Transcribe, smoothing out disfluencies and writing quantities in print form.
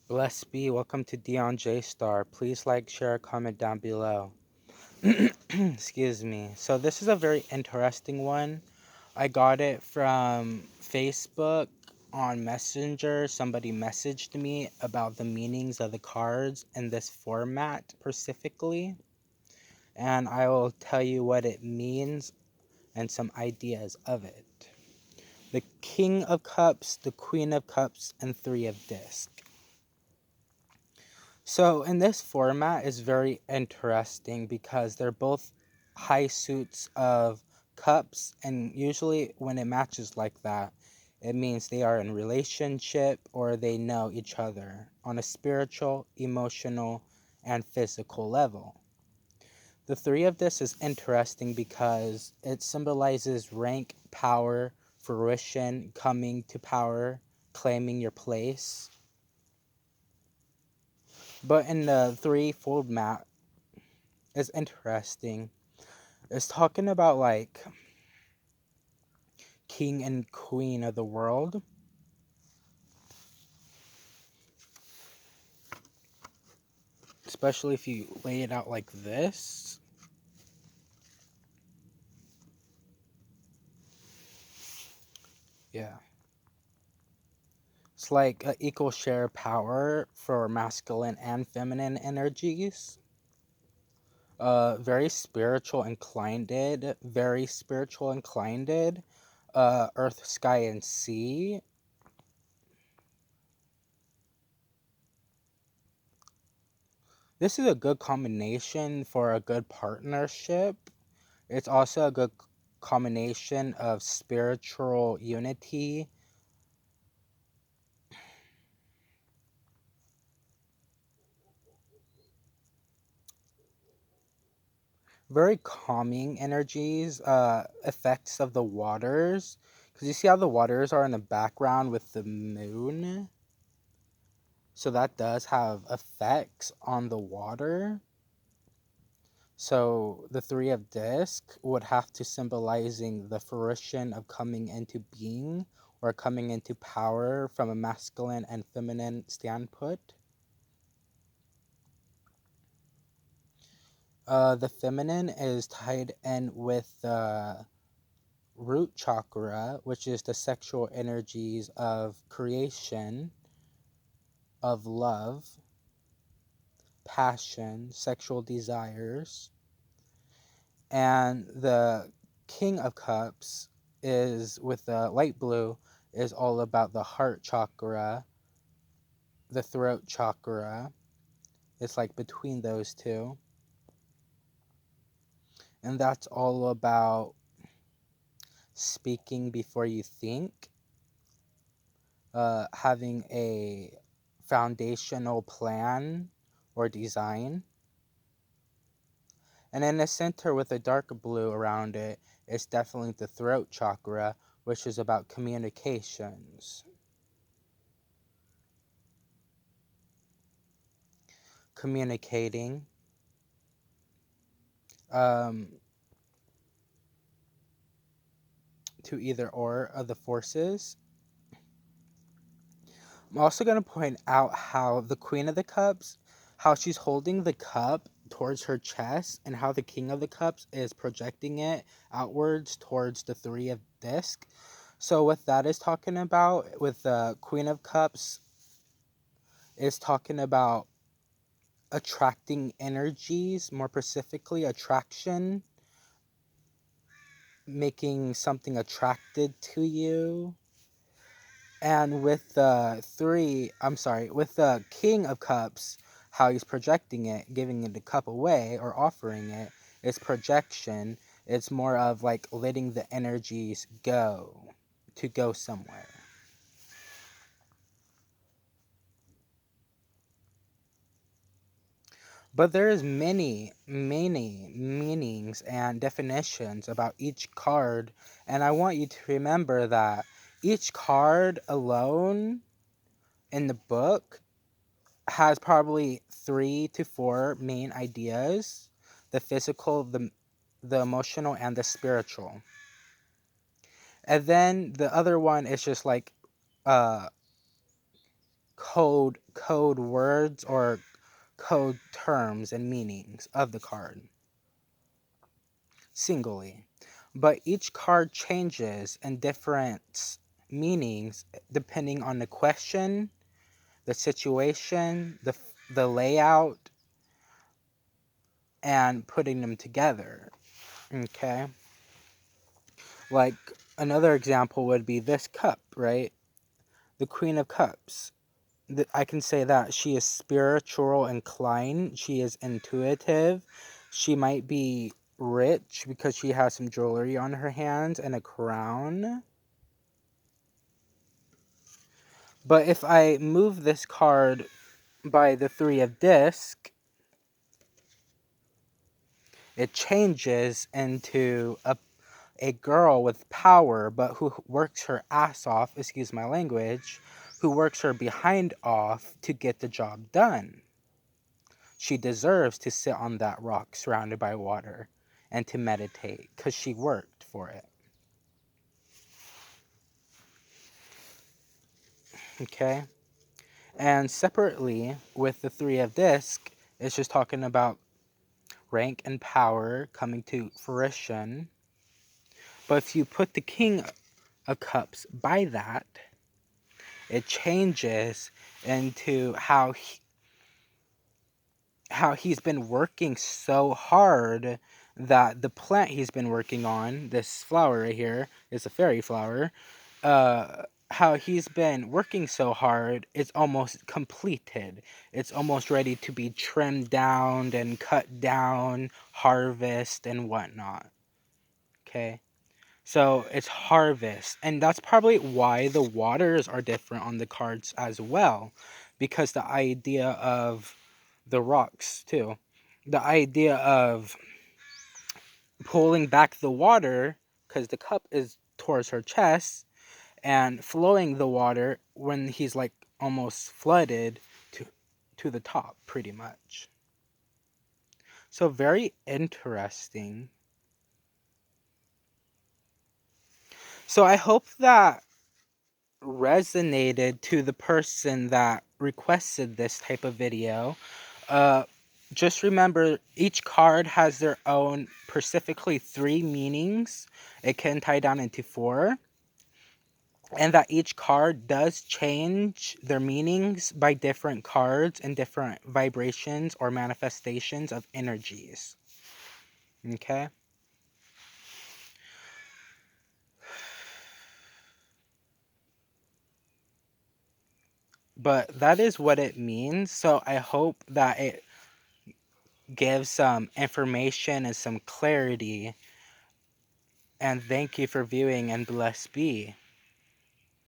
Blessed be, welcome to Dion J Star. Please like, share, comment down below. Excuse me. So this is a very interesting one. I got it from Facebook on Messenger. Somebody messaged me about the meanings of the cards in this format specifically, and I will tell you what it means and some ideas of it. The King of Cups, the Queen of Cups, and Three of Discs. So in this format is very interesting because they're both high suits of cups, and usually when it matches like that, it means they are in relationship or they know each other on a spiritual, emotional, and physical level. The three of this is interesting because it symbolizes rank, power, fruition, coming to power, claiming your place. But in the threefold map, is interesting. It's talking about like king and queen of the world. Especially if you lay it out like this. Yeah. It's like an equal share of power for masculine and feminine energies. Very spiritual inclined. Very spiritual inclined. Earth, sky, and sea. This is a good combination for a good partnership. It's also a good combination of spiritual unity. Very calming energies, effects of the waters. Because you see how the waters are in the background with the moon? So that does have effects on the water. So the three of disc would have to symbolizing the fruition of coming into being or coming into power from a masculine and feminine standpoint. The feminine is tied in with the root chakra, which is the sexual energies of creation, of love, passion, sexual desires. And the King of Cups is with the light blue is all about the heart chakra, the throat chakra. It's like between those two. And that's all about speaking before you think, having a foundational plan or design. And in the center with a dark blue around it is definitely the throat chakra, which is about communications. Communicating. Um, to either or of the forces. I'm also going to point out how the Queen of the Cups, how she's holding the cup towards her chest, and how the King of the Cups is projecting it outwards towards the Three of Disc. So what that is talking about with the Queen of Cups is talking about attracting energies, more specifically attraction, making something attracted to you. And with with the King of Cups, how he's projecting it, giving it the cup away or offering it, is projection. It's more of like letting the energies go to go somewhere. But there is many meanings and definitions about each card, and I want you to remember that each card alone in the book has probably 3 to 4 main ideas: the physical, the emotional, and the spiritual. And then the other one is just like uh code words or code terms and meanings of the card singly. But each card changes in different meanings depending on the question, the situation, the layout, and putting them together. Okay? Like another example would be this cup, right? The Queen of Cups. I can say that she is spiritual inclined. She is intuitive. She might be rich because she has some jewelry on her hands and a crown. But if I move this card by the Three of Disc, it changes into a girl with power, but who works her ass off, excuse my language, who works her behind off to get the job done. She deserves to sit on that rock surrounded by water and to meditate because she worked for it. Okay? And separately, with the Three of Disc, it's just talking about rank and power coming to fruition. But if you put the King of Cups by that, it changes into how he's been working so hard that the plant he's been working on, this flower right here, is a fairy flower. How he's been working so hard, it's almost completed. It's almost ready to be trimmed down and cut down, harvest and whatnot. Okay, so it's harvest, and that's probably why the waters are different on the cards as well, because the idea of the rocks too. The idea of pulling back the water because the cup is towards her chest and flowing the water when he's like almost flooded to the top pretty much. So very interesting. So I hope that resonated to the person that requested this type of video. Uh, just remember, each card has their own specifically 3 meanings. It can tie down into 4. And that each card does change their meanings by different cards and different vibrations or manifestations of energies. Okay? But that is what it means. So I hope that it gives some information and some clarity. And thank you for viewing, and bless be.